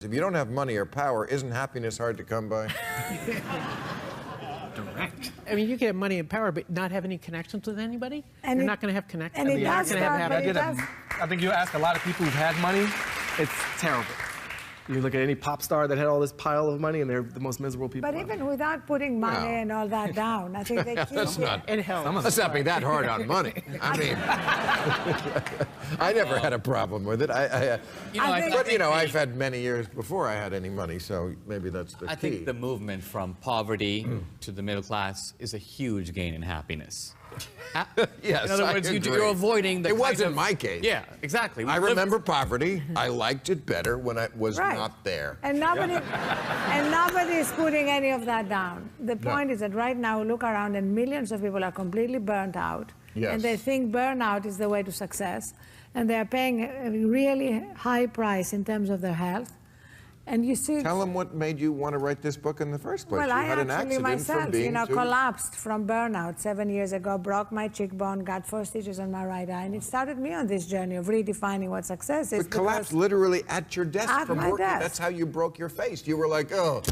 If you don't have money or power, isn't happiness hard to come by? Direct. I mean, you can have money and power, but not have any connections with anybody. And You're it- not going to have connections. and it You're not does going to have start, but happiness. it does. I think you ask a lot of people who've had money, it's terrible. You look at any pop star that had all this pile of money, and they're the most miserable people. But even without putting money Wow. and all that down, I think they keep That's it. not. It helps. Let's not be that hard on money. I mean, I never had a problem with it. I've had many years before I had any money, so maybe that's the key. I think the movement from poverty to the middle class is a huge gain in happiness. Yes, in other words, I agree. you're avoiding the It kind wasn't of- my case. Yeah, exactly. I remember poverty. I liked it better when I was Right. not there. And nobody is putting any of that down. The point is that right now, look around and millions of people are completely burnt out. Yes. And they think burnout is the way to success. And they're paying a really high price in terms of their health. And you see... Tell them what made you want to write this book in the first place. Well, You I had an actually accident myself, from being too... collapsed from burnout 7 years ago, broke my cheekbone, got 4 stitches on my right eye, and it started me on this journey of redefining what success is. But collapsed literally at your desk At from my working. desk. That's how you broke your face. You were like, oh.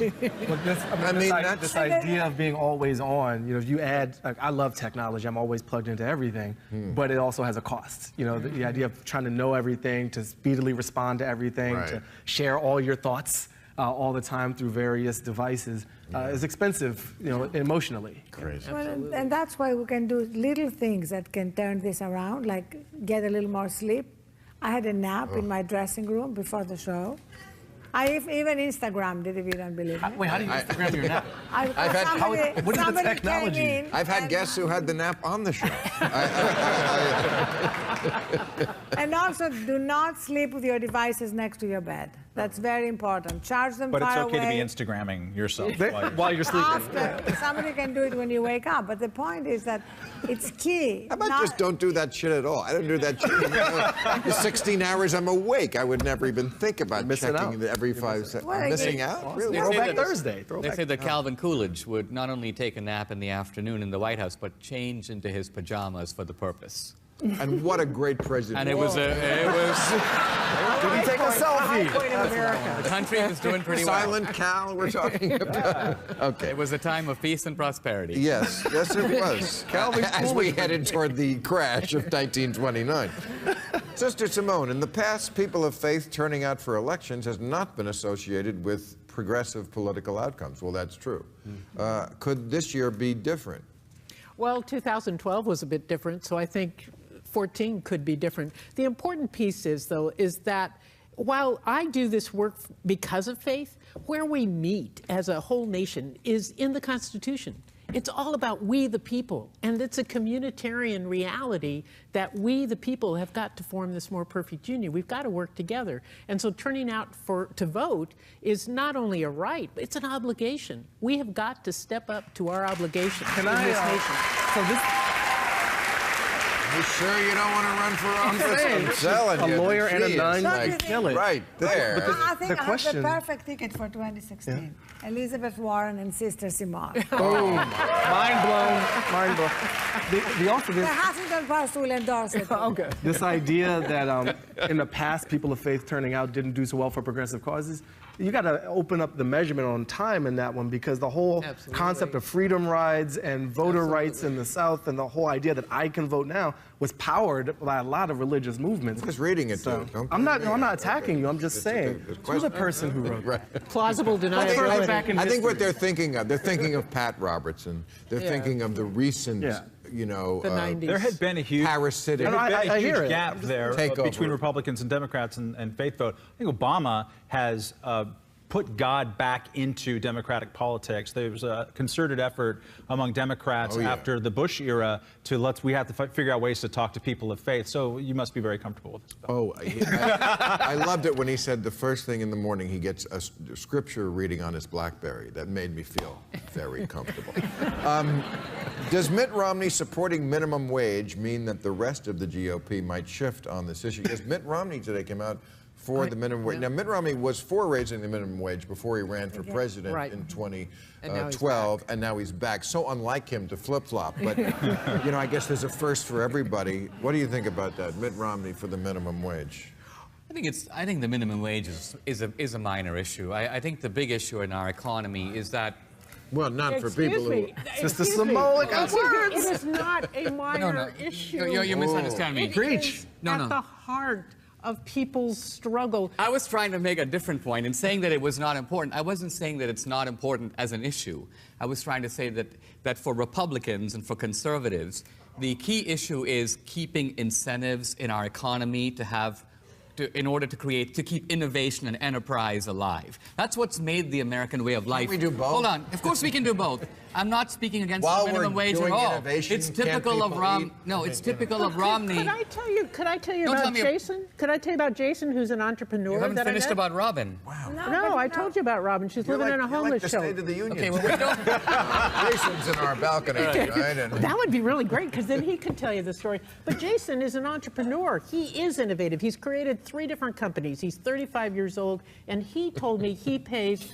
Look, this that's... idea of being always on, if you add, I love technology, I'm always plugged into everything, but it also has a cost. The idea of trying to know everything, to speedily respond to everything, Right. to share all your thoughts all the time through various devices is expensive, emotionally. Crazy. Well, and that's why we can do little things that can turn this around, like get a little more sleep. I had a nap in my dressing room before the show. I even Instagrammed it, if you don't believe me. Wait, how do you Instagram your nap? What is the technology? I've had guests who had the nap on the show. And also, do not sleep with your devices next to your bed. That's very important. Charge them But it's far okay away. to be Instagramming yourself While you're sleeping. After. Somebody can do it when you wake up. But the point is that it's key. How about just don't do that shit at all? I don't do that shit. The 16 hours I'm awake, I would never even think about Missing checking out. every 5 seconds. Well, I'm missing out? Really? They say Throwback that- Thursday. They say that Calvin Coolidge would not only take a nap in the afternoon in the White House, but change into his pajamas for the purpose. And what a great president. And it was Did he take a selfie? the country was doing pretty well. Silent Cal we're talking about. Okay. It was a time of peace and prosperity. Yes, yes it was. As we headed toward the crash of 1929. Sister Simone, in the past, people of faith turning out for elections has not been associated with progressive political outcomes. Well, that's true. Could this year be different? Well, 2012 was a bit different, so I think 14 could be different. The important piece is, though, is that while I do this work because of faith, where we meet as a whole nation is in the Constitution. It's all about we the people, and it's a communitarian reality that we the people have got to form this more perfect union. We've got to work together. And so turning out to vote is not only a right, but it's an obligation. We have got to step up to our obligation in this nation. So this, You sure you don't want to run for office? I'm telling a you. lawyer and a She is nun like kill it. right there. I think the I question- have the perfect ticket for 2016. Elizabeth Warren and Sister Simone. boom, mind blown, mind blown. The also The this, Huffington Post will endorse it. okay. This idea that in the past people of faith turning out didn't do so well for progressive causes. You got to open up the measurement on time in that one, because the whole concept of freedom rides and voter rights in the South, and the whole idea that I can vote now was powered by a lot of religious movements. Just reading it, So, too. I'm not attacking you. I'm just saying to the person who wrote that. Plausible I deniability. think what they're thinking of, they're thinking of Pat Robertson. They're thinking of the recent, The 90s. There had been a huge parasitic. There had been I a hear huge it. gap there Takeover. between Republicans and Democrats and faith vote. I think Obama has put God back into Democratic politics. There was a concerted effort among Democrats after the Bush era to we have to figure out ways to talk to people of faith. So you must be very comfortable with this. Oh, I loved it when he said the first thing in the morning he gets a scripture reading on his BlackBerry. That made me feel very comfortable. Does Mitt Romney supporting minimum wage mean that the rest of the GOP might shift on this issue? Because Mitt Romney today came out for the minimum wage. Now, Mitt Romney was for raising the minimum wage before he ran for president in 2012, and now he's back. So unlike him to flip-flop, but I guess there's a first for everybody. What do you think about that, Mitt Romney for the minimum wage? I think the minimum wage is a minor issue. I think the big issue in our economy is that. Well, not for Excuse people me. who... Mr. Samoa, It is not a minor issue. You misunderstand me. It Preach. is No, at no. the heart of people's struggle. I was trying to make a different point in saying that it was not important. I wasn't saying that it's not important as an issue. I was trying to say that for Republicans and for conservatives, the key issue is keeping incentives in our economy in order to keep innovation and enterprise alive. That's what's made the American way of life. we do both? Hold on. Of course we can do both. I'm not speaking against While the minimum we're wage doing at all. innovation, It's can't typical of people eat? No, it's typical of Romney. Could I tell you Don't tell about me- Jason? Could I tell you about Jason, who's an entrepreneur You haven't that finished I met? about Robin. No, I told you about Robin. She's living in a homeless the shelter. State of the Union. Okay, well, we don't. Jason's in our balcony, right? And That would be really great because then he could tell you the story. But Jason is an entrepreneur. He is innovative. He's created 3 different companies. He's 35 years old, and he told me he pays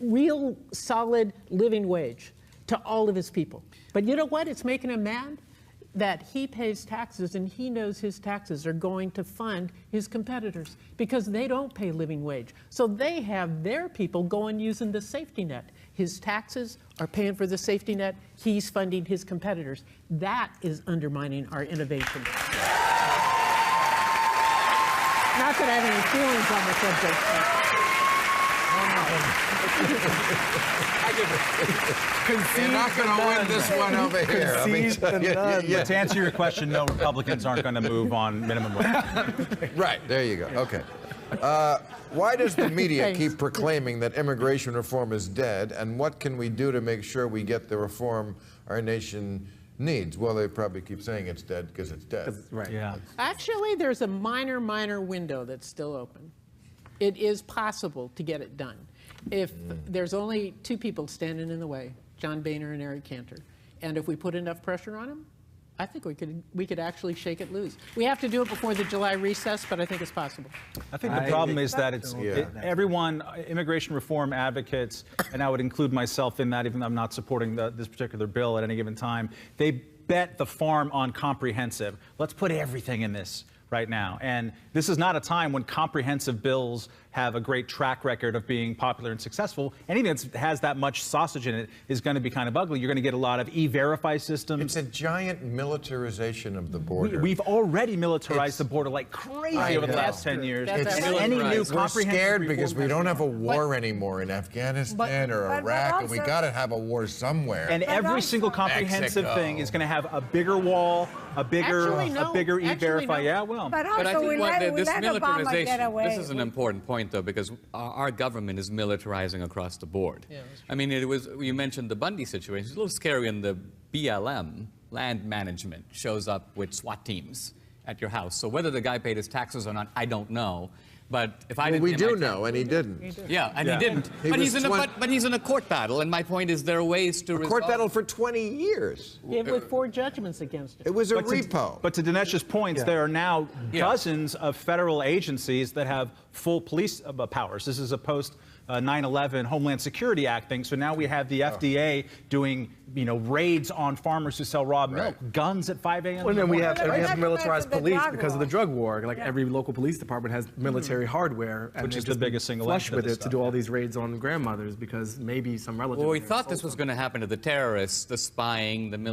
real solid living wage to all of his people. But you know what? It's making him mad that he pays taxes and he knows his taxes are going to fund his competitors because they don't pay living wage. So they have their people going using the safety net. His taxes are paying for the safety net. He's funding his competitors. That is undermining our innovation. Not that I have any feelings on the subject. you're not going to win this one over here. I mean, Concede the none. But to answer your question, no, Republicans aren't going to move on minimum wage. right, there you go. Okay. Why does the media Thanks. keep proclaiming that immigration reform is dead, and what can we do to make sure we get the reform our nation needs? Well, they probably keep saying it's dead because it's dead. Right. Yeah. Actually, there's a minor window that's still open. It is possible to get it done. If there's only 2 people standing in the way, John Boehner and Eric Cantor, and if we put enough pressure on them, I think we could actually shake it loose. We have to do it before the July recess, but I think it's possible. I think the problem is that everyone, immigration reform advocates, and I would include myself in that, even though I'm not supporting this particular bill at any given time, they bet the farm on comprehensive. Let's put everything in this right now. And this is not a time when comprehensive bills have a great track record of being popular and successful. Anything that has that much sausage in it is going to be kind of ugly. You're going to get a lot of e-verify systems. It's a giant militarization of the border. We've already militarized the border like crazy over the last 10 years. That's And right. any new We're comprehensive scared because we reform don't have a war anymore in Afghanistan or but Iraq, and we also- got to have a war somewhere. And every also- single comprehensive Mexico. thing is going to have a bigger wall, a bigger Actually, no. e-verify. Actually, no. Yeah, well. But But I also, think we what let this Obama get militarization, away. this is an important point, though, because our government is militarizing across the board. I mean, you mentioned the Bundy situation. It's a little scary when the BLM, land management, shows up with SWAT teams at your house. So whether the guy paid his taxes or not, I don't know. But if I Well, didn't we pay do my know, and he didn't. Yeah, and Yeah. he didn't. He But was he's in a court battle, and my point is there are ways to A resolve. court battle for 20 years. With 4 judgments against it. It was a But to- repo. But to Dinesh's points, there are now dozens of federal agencies that have full police powers. This is a post 9/11 Homeland Security Act thing. So now we have the FDA doing, raids on farmers who sell raw milk, guns at 5 a.m. Well, and then we have, But and we have that's militarized because of the police drug because of war. the drug war. Like every local police department has military hardware, and Which they've is the just been biggest single flush engine of with this it to stuff, do all yeah. these raids on grandmothers because maybe some relative. Well, we thought this was going to happen to the terrorists, the spying, the